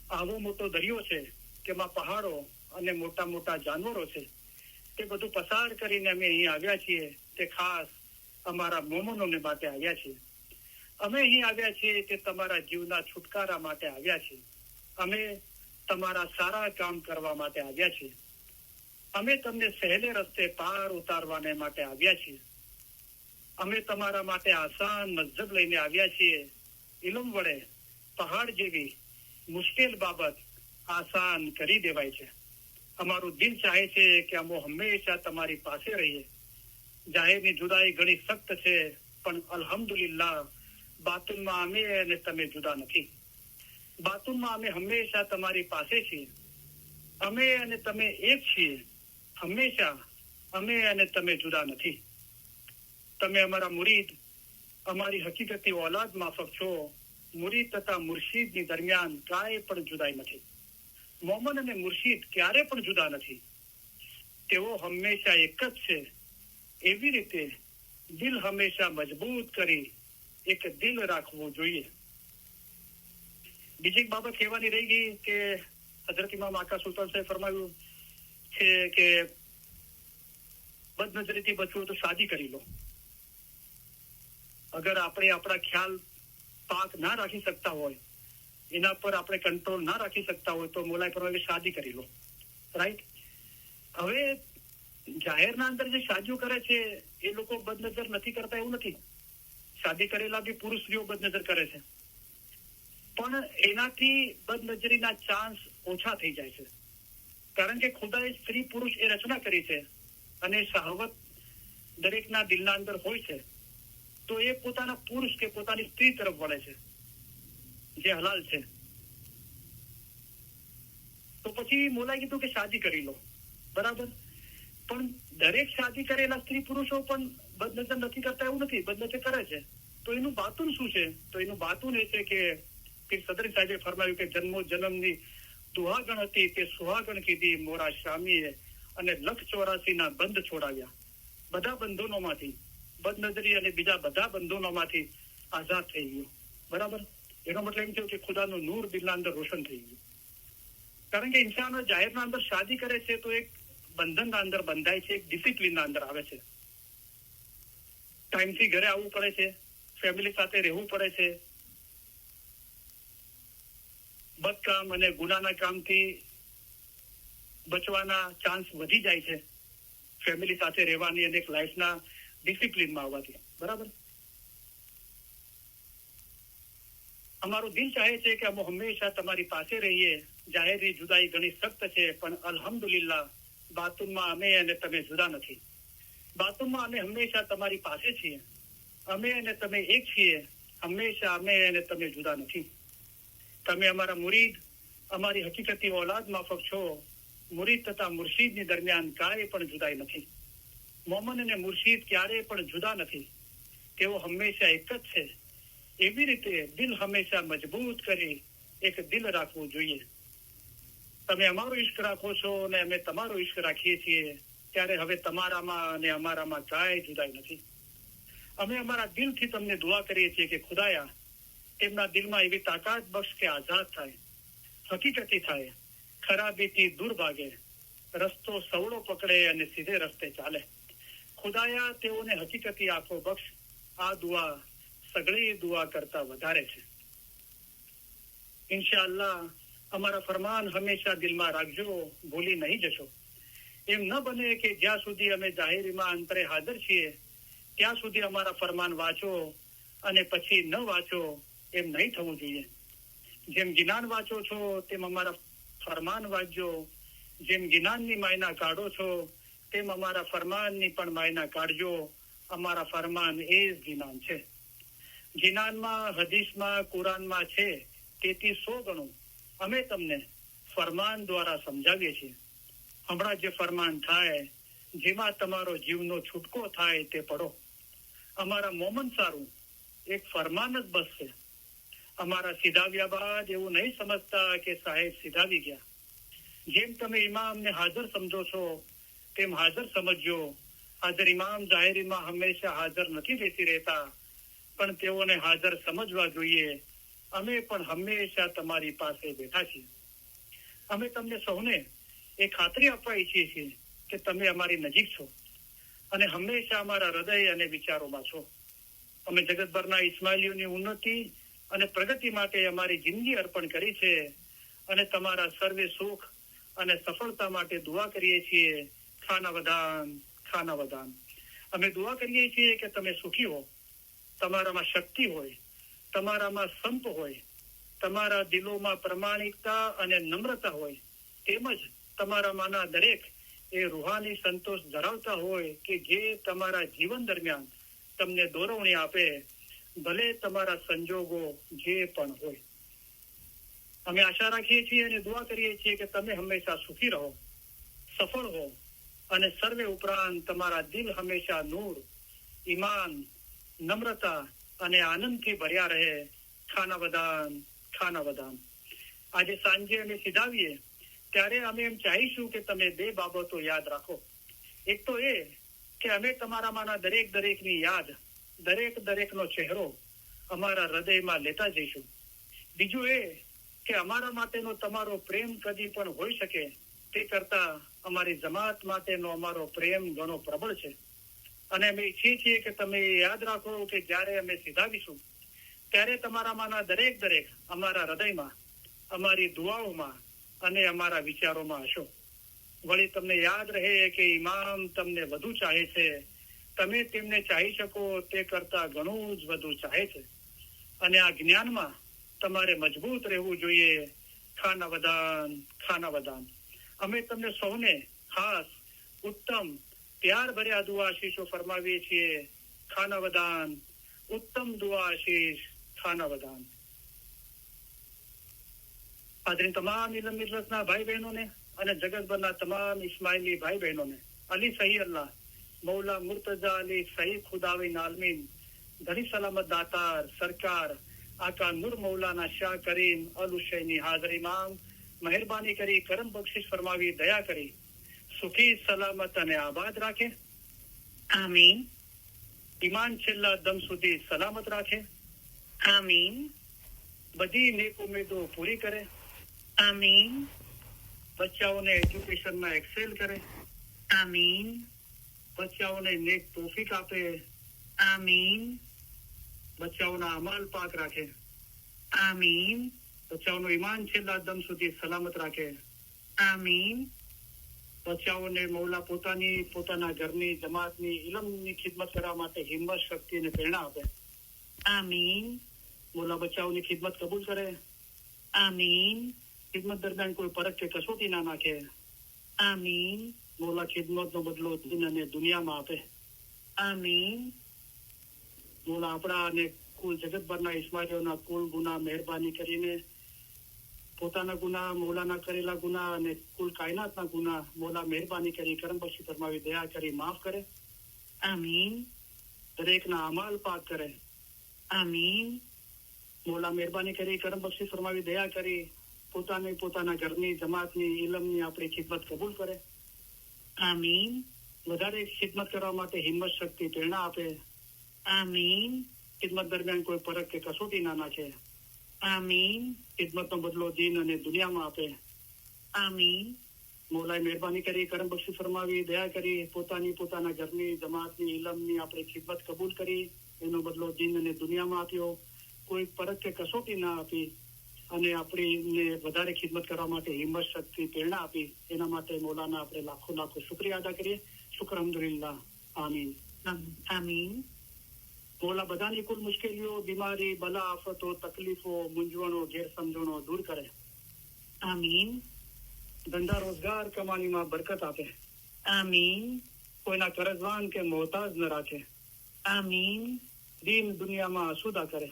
આવો મોટો દરિયો છે, તેમાં પહાડો અને મોટા મોટા જાનવરો છે. તે બધું પસાર કરીને અમે અહીં આવ્યા છીએ. તે ખાસ અમારા મોમનોને માટે આવ્યા છીએ. અમે અહીં આવ્યા છીએ તે તમારા જીવના છુટકારા માટે આવ્યા છીએ. અમે તમારા સારા કામ કરવા માટે આવ્યા છીએ. અમે તમને સહેલે રસ્તે પાર ઉતારવાને માટે આવ્યા છીએ. અમે તમારા માટે આસાન મઝહબ લઈને આવ્યા છીએ. ઇલમ વડે પહાડ જેવી મુશ્કેલ બાબત આસાન કરી દેવાય છે. અમારું દિલ ચાહે છે કે અમે હંમેશા તમારી પાસે રહીએ. જાહેરની જુદાઈ ઘણી સખ્ત છે, પણ અલ્હમ્દુલિલ્લાહ બાતુનમાં અમે અને તમે જુદા નથી. બાતુનમાં અમે હંમેશા તમારી પાસે છીએ. અમે અને તમે એક છીએ. હંમેશા અમે અને તમે જુદા નથી. તમે અમારા મુરીદ, અમારી હકીકતી ઓલાદ માફક છો. મુરીદ તથા મુર્શીદની દરમિયાન કાંઈ પણ જુદાઈ નથી. મોમન અને મુર્શીદ ક્યારે પણ જુદા નથી. તેઓ હંમેશા એક જ છે. એવી રીતે દિલ હંમેશા મજબૂત કરી એક દિલ રાખવું જોઈએ. બીજી એક બાબત કહેવાની રહી ગઈ કે હઝરત ઇમામ આકા સુલતાન સાહેબ ફરમાવ્યું છે કે બદનજરીથી બચવું તો શાદી કરી લો. અગર આપણે આપણા ખ્યાલ પાક ના રાખી શકતા હોય, એના પર આપણે કંટ્રોલ ના રાખી શકતા હોય તો મોલાએ ફરમાવ્યું શાદી કરી લો. રાઈટ. હવે જાહેરના અંદર જે શાદીઓ કરે છે એ લોકો બદનજર નથી કરતા એવું નથી. શાદી કરેલા બી પુરુષ સ્ત્રીઓ બદનજર કરે છે, પણ એનાથી બદનજરીના ચાન્સ ઓછા થઈ જાય છે. કારણ કે ખુદાએ સ્ત્રી પુરુષ એ રચના કરી છે અને શહાવત દરેકના દિલના અંદર હોય છે, તો એ પોતાના પુરુષ કે પોતાની સ્ત્રી તરફ વળે છે જે હલાલ છે. તો પછી મોલાએ કીધું કે શાદી કરી લો. બરાબર. પણ દરેક શાદી કરેલા સ્ત્રી પુરુષો પણ બદનજર નથી કરતા એવું નથી, બદનજર કરે છે. તો એનું બાતુન શું છે? તો એનું બાતુન એ છે કે પીર સદરી સાહેબે ફરમાવ્યું કે જન્મો જન્મની દુહાગણ હતી તે સુહાગણ કીધી મોરા શામીએ, અને 184 બંધ છોડાવ્યા. બધા બંધનોમાંથી બદનજરી અને બીજા બધા બંધનોમાંથી આઝાદ થઈ ગયું. બરાબર. એનો મતલબ એમ થયો કે ખુદાનું નૂર દિલના અંદર રોશન થઈ ગયું. કારણ કે ઇન્સાન જાહેરના અંદર શાદી કરે છે તો એક બંધનના અંદર બંધાય છે, એક ડિસિપ્લિનના અંદર આવે છે. ટાઈમથી ઘરે આવવું પડે છે, ફેમિલી સાથે રહેવું પડે છે. બદકામ અને ગુનાના કામથી બચવાના ચાન્સ વધી જાય છે ફેમિલી સાથે રહેવાની અને એક લાઈફના ડિસિપ્લિનમાં આવવાથી. બરાબર. અમારું દિલ ચાહે છે કે અમે હંમેશા તમારી પાસે રહીએ. જાહેરની જુદાઈ ઘણી સખ્ત છે, પણ અલ્હમ્દુલિલ્લાહ બાતુનમાં અમે અને તમે જુદા નથી. બાતુનમાં અમે હંમેશા તમારી પાસે છીએ. અમે અને તમે એક છીએ. હંમેશા અમે અને તમે જુદા નથી. તમે અમારા મુરીદ, અમારી હકીકતી ઓલાદ માફક છો. મુરીદ તથા મુર્શીદની દરમિયાન કાંઈ પણ જુદાઈ નથી. મોમન અને મુર્શીદ ક્યારેય પણ જુદા નથી. તેઓ હંમેશા એક જ છે. એવી રીતે દિલ હંમેશા મજબૂત કરી એક દિલ રાખવું જોઈએ. તમે અમારો ઈશ્ક રાખો છો અને અમે તમારો ઈશ્ક રાખીએ છીએ, ત્યારે હવે તમારામાં અને અમારામાં કાંઈ જુદાઈ નથી. અમે અમારા દિલથી તમને દુઆ કરીએ છીએ કે ખુદાયા તેમના દિલમાં એવી તાકાત બક્ષ કે આઝાદ થાય, હકીકતી થાય, ખરાબીથી દૂર ભાગે, રસ્તો સવળો પકડે અને સીધે રસ્તે ચાલે. ખુદાયા તેઓને હકીકતી આંખો બક્ષ. આ દુઆ સગળી દુઆ કરતા વધારે છે. ઇન્શાઅલ્લાહ અમારા ફરમાન હંમેશા દિલમાં રાખજો, ભૂલી નહીં જશો. એમ ન બને કે જ્યાં સુધી અમે જાહેરીમાં અંતરે હાજર છીએ ત્યાં સુધી અમારા ફરમાન વાંચો અને પછી ન વાંચો, એમ નહીં થવું જોઈએ. જેમ ગિનાન વાંચો છો તેમ અમારા ફરમાન વાંચજો. જેમ ગિનાનની માયના કાઢો છો તેમ અમારા ફરમાનની પણ માયના કાઢજો. અમારા ફરમાન એ જ ગિનાન છે. ગિનાનમાં, હદીસમાં, કુરાનમાં છે તેથી 100 ગણું અમે તમને ફરમાન દ્વારા સમજાવીએ છીએ. હમણાં જે ફરમાન થાય, જેમાં તમારો જીવનો છૂટકો થાય તે પડો. અમારા મોમન સારું એક ફરમાન જ બસ છે. અમારા સીધાવ્યા બાદ એવું નહીં સમજતા કે સાહેબ સીધાવી ગયા. જેમ તમે ઇમામને હાજર સમજો છો તેમ હાજર સમજજો. હાજર ઇમામ જાહેરીમાં હંમેશા હાજર નથી બેસી રહેતા, પણ તેઓને હાજર સમજવા જોઈએ. અમે પણ હંમેશા તમારી પાસે બેઠા છીએ. અમે તમને સૌને એ ખાતરી આપવા ઈચ્છીએ છીએ કે તમે અમારી નજીક છો અને હંમેશા અમારા હૃદય અને વિચારોમાં છો. અમે જગતભરના ઇસ્માઇલીઓની ઉન્નતિ અને પ્રગતિ માટે અમારી જિંદગી અર્પણ કરી છે અને તમારા સર્વે સુખ અને સફળતા માટે દુઆ કરીએ છીએ. ખાના વદાન, ખાના વદાન. અમે દુઆ કરીએ છીએ કે તમે સુખી હો, તમારામાં શક્તિ હોય, તમારામાં સંપ હોય, તમારા દિલોમાં પ્રમાણિકતા અને નમ્રતા હોય, તેમજ તમારામાંના દરેક એ રૂહાની સંતોષ ધરાવતા હોય કે જે તમારા જીવન દરમિયાન તમને દોરવણી આપે, ભલે તમારા સંજોગો જે પણ હોય. અમે આશા રાખીએ છીએ અને દુઆ કરીએ છીએ કે તમે હંમેશા સુખી રહો, સફળ હો અને સર્વે ઉપરાંત તમારા દિલ હંમેશા નૂર, ઈમાન, નમ્રતા અને આનંદથી ભર્યા રહે. ખાના વદાન, ખાના વદાન. આજે સાંજે અમે સીધાવીએ ત્યારે અમે એમ ચાહીશું કે તમે 2 બાબતો યાદ રાખો. એક તો એ કે અમે તમારામાંના દરેકની યાદ, દરેકનો ચહેરો અમારા હૃદયમાં લેતા જઈશું. બીજું એ કે અમારા માટેનો તમારો પ્રેમ કદી પણ હોઈ શકે તે કરતા અમારી જમાત માટેનો અમારો પ્રેમ ઘણો પ્રબળ છે. અને અમે ઈચ્છીએ છીએ કે તમે યાદ રાખો કે જ્યારે અમે સીધાવીશું ત્યારે તમારામાંના દરેક અમારા હૃદયમાં, અમારી દુઆઓમાં અને અમારા વિચારોમાં હશો. વળી તમને યાદ રહે કે ઇમામ તમને વધુ ચાહે છે. તમે તેમને ચાહી શકો તે કરતા ઘણું જ વધુ ચાહે છે. અને આ જ્ઞાનમાં તમારે મજબૂત રહેવું જોઈએ. ખાના વદાન, ખાના વદાન. અમે તમને સૌને ખાસ ઉત્તમ પ્યાર ભર્યા દુઆ આશીષો ફરમાવીએ છીએ. ખાના વદાન, ઉત્તમ દુઆ આશીષ, ખાના વદાન. હાજરીન તમામ ઇલમ મિલતના ભાઈ બહેનોને અને જગતભરના તમામ ઇસ્માઇલી ભાઈ બહેનોને અલી સહી અલ્લાહ, મૌલા મુર્તજા અલી સહી ખુદાવીન આલમીન, ધણી સલામત દાતાર સરકાર આકા નૂર મૌલાના શાહ કરીમ અલ હુસૈની હાજર ઇમામ મહેરબાની કરી કરમ બક્ષિશ ફરમાવી દયા કરી સુખી સલામત અને આબાદ રાખે. આમીન. ઈમાન છેલ્લા દમ સુધી સલામત રાખે. આમીન. બધી નેક ઉમેદો પૂરી કરે. આમીન. બચ્ચાઓને એજ્યુકેશનમાં એક્સેલ કરે. આમીન. બચ્ચાઓને નેક તોફીક આપે. આમીન. બચ્ચાઓના અમાલ પાક રાખે. આમીન. બચ્ચાઓનું ઈમાન છેલ્લા દમ સુધી સલામત રાખે. આમીન. બચ્ચાઓને મૌલા પોતાના ઘરની, જમાતની, ઇલમની ખિદમત કરવા માટે હિંમત, શક્તિ અને પ્રેરણા આપે. આમીન. મૌલા બચ્ચાઓની ખિદમત કબૂલ કરે. આમીન. ખિદમત દરમિયાન કોઈ પરખ કે કસોટી ના નાખે. આમીન. મૌલા ખિદમતનો બદલો દિન અને દુનિયામાં આપે. આમીન. મૌલા આપણા અને કુલ જગતભરના ઇસ્માઇલીઓના કુલ ગુના મહેરબાની કરીને પોતાના ગુના, મૌલાના કરેલા ગુના અને કુલ કાયનાતના ગુના મૌલા મહેરબાની કરી કરમ બક્ષી ફરમાવી દયા કરી માફ કરે. આમીન. દરેકના અમાલ પાક કરે. આમીન. મોલા મહેરબાની કરી કરમ બક્ષી ફરમાવી દયા કરી પોતાની પોતાના ઘરની જમાતની ઇલમની આપણી ખિદમત કબૂલ કરે. આમીન. વધારે ખિદમત કરવા માટે હિંમત શક્તિ પ્રેરણા આપે. આમીન. ખિદમત દરમિયાન કોઈ પરખ કે કસોટી ના નાખે. આમીન. ખિદમતનો બદલો દીન અને દુનિયામાં આપે. આમીન. મોલાએ મહેરબાની કરી કરમ બક્ષી ફરમાવી દયા કરી પોતાની પોતાના ઘરની જમાતની ઇલમની આપણી ખિદમત કબૂલ કરી એનો બદલો દીન અને દુનિયામાં આપ્યો. કોઈ પરખ કે કસોટી ના આપી અને આપણીને વધારે ખિદમત કરવા માટે હિંમત શક્તિ પ્રેરણા આપી. એના માટે મોલાના આપણે લાખો લાખો શુક્રિયા અદા કરીએ. શુક્ર અલ્હમ્દુલિલ્લાહ. આમીન. આમીન. મોલા બધાની કુલ મુશ્કેલીઓ, બીમારી, બલા, આફતો, તકલીફો, મૂંઝવણો, ગેરસમજણો દૂર કરે. આમીન. ધંધા રોજગાર કમાણીમાં બરકત આપે. આમીન. કોઈના કરજવાન કે મોહતાજ ન રાખે. આમીન. દીન દુનિયામાં આસુદા કરે.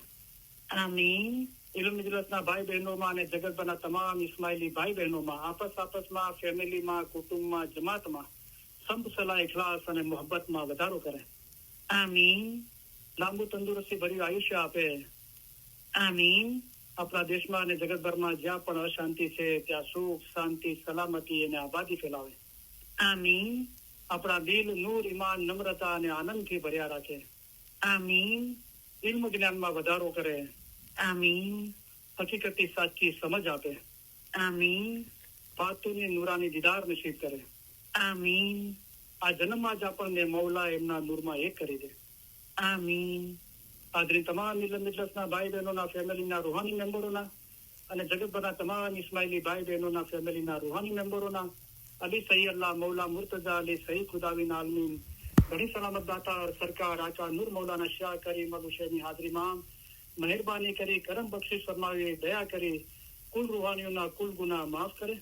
આમીન. ઇલ્મ મિજલસના ભાઈ બહેનોમાં અને જગતભરના તમામ ઇસ્માઇલી ભાઈ બહેનોમાં આપસમાં ફેમિલીમાં કુટુંબમાં જમાતમાં સંપ સલાહ ઇખલાસ અને મોહબ્બતમાં વધારો કરે. આમીન. લાંબુ તંદુરસ્તી ભર્યું આયુષ્ય આપે. આમીન. આપણા દેશમાં અને જગતભરમાં જ્યાં પણ અશાંતિ છે ત્યાં સુખ શાંતિ સલામતી અને આબાદી ફેલાવે. આમીન. આપણા દિલ નૂર ઈમાન નમ્રતા અને આનંદથી ભર્યા રાખે. આમીન. ઇલ્મ જ્ઞાનમાં વધારો કરે. આમીન. હકીકતની સાચી સમજ આપે. આમીન. બાતુની નૂરાની દીદાર નસીબ કરે. આમીન. આ જન્મમાં જ આપણને મૌલા એમના નૂરમાં એક કરી દે. આમીન. હાજરી તમામ ઇલ્મ મિજલસના ભાઈ બહેનોના ફેમિલીના રૂહાની મેમ્બરોના અને જગતભરના તમામ ઇસ્માઇલી ભાઈ બહેનોના ફેમિલીના રૂહાની મેમ્બરોના અલી સહી અલ્લાહ મૌલા મુર્તજા અલી સહી ખુદાવીન આલમીન ઘણી સલામત દાતા સરકાર આકા નૂર મૌલાના શાહ કરીમ અલ હુસૈની હાજરીમાં મહેરબાની કરી કરમ બક્ષિશ ફરમાવી દયા કરી કુલ રૂહાનીઓના કુલ ગુનાહ માફ કરે.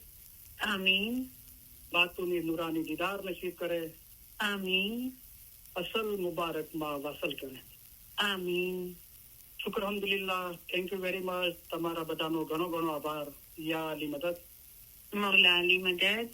આમીન. બાતુની નૂરાની દીદાર નસીબ કરે. આમીન. અસલ મુબારકમાં વાસલ કરે. આમીન. શુક્ર અલ્હમ્દુલિલ્લાહ. Thank you very much. તમારા બધાનો ઘણો ઘણો આભાર. યા અલી મદદ. મૌલા અલી મદદ.